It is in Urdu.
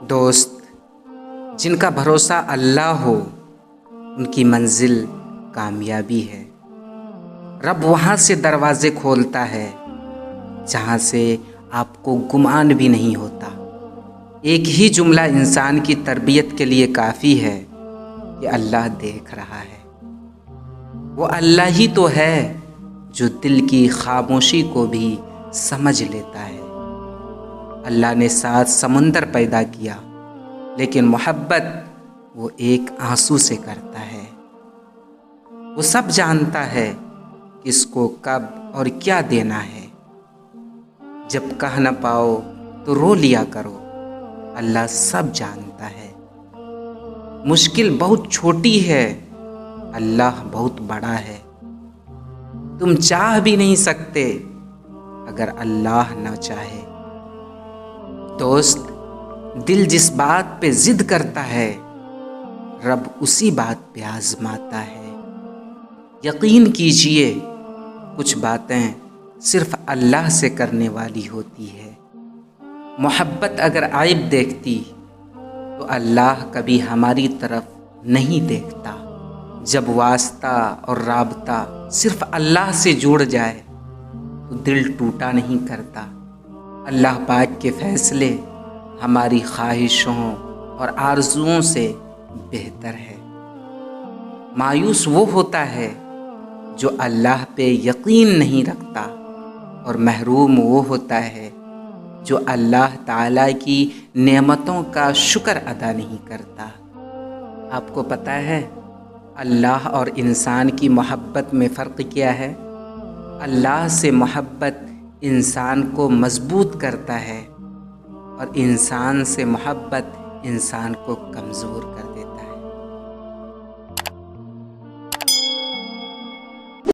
دوست، جن کا بھروسہ اللہ ہو ان کی منزل کامیابی ہے۔ رب وہاں سے دروازے کھولتا ہے جہاں سے آپ کو گمان بھی نہیں ہوتا۔ ایک ہی جملہ انسان کی تربیت کے لیے کافی ہے کہ اللہ دیکھ رہا ہے۔ وہ اللہ ہی تو ہے جو دل کی خاموشی کو بھی سمجھ لیتا ہے۔ اللہ نے 7 سمندر پیدا کیا، لیکن محبت وہ ایک آنسو سے کرتا ہے۔ وہ سب جانتا ہے کس کو کب اور کیا دینا ہے۔ جب کہہ نہ پاؤ تو رو لیا کرو، اللہ سب جانتا ہے۔ مشکل بہت چھوٹی ہے، اللہ بہت بڑا ہے۔ تم چاہ بھی نہیں سکتے اگر اللہ نہ چاہے۔ دوست، دل جس بات پہ ضد کرتا ہے رب اسی بات پہ آزماتا ہے۔ یقین کیجئے کچھ باتیں صرف اللہ سے کرنے والی ہوتی ہے۔ محبت اگر عیب دیکھتی تو اللہ کبھی ہماری طرف نہیں دیکھتا۔ جب واسطہ اور رابطہ صرف اللہ سے جڑ جائے تو دل ٹوٹا نہیں کرتا۔ اللہ پاک کے فیصلے ہماری خواہشوں اور آرزوؤں سے بہتر ہے۔ مایوس وہ ہوتا ہے جو اللہ پہ یقین نہیں رکھتا، اور محروم وہ ہوتا ہے جو اللہ تعالیٰ کی نعمتوں کا شکر ادا نہیں کرتا۔ آپ کو پتہ ہے اللہ اور انسان کی محبت میں فرق کیا ہے؟ اللہ سے محبت انسان کو مضبوط کرتا ہے، اور انسان سے محبت انسان کو کمزور کرتا ہے۔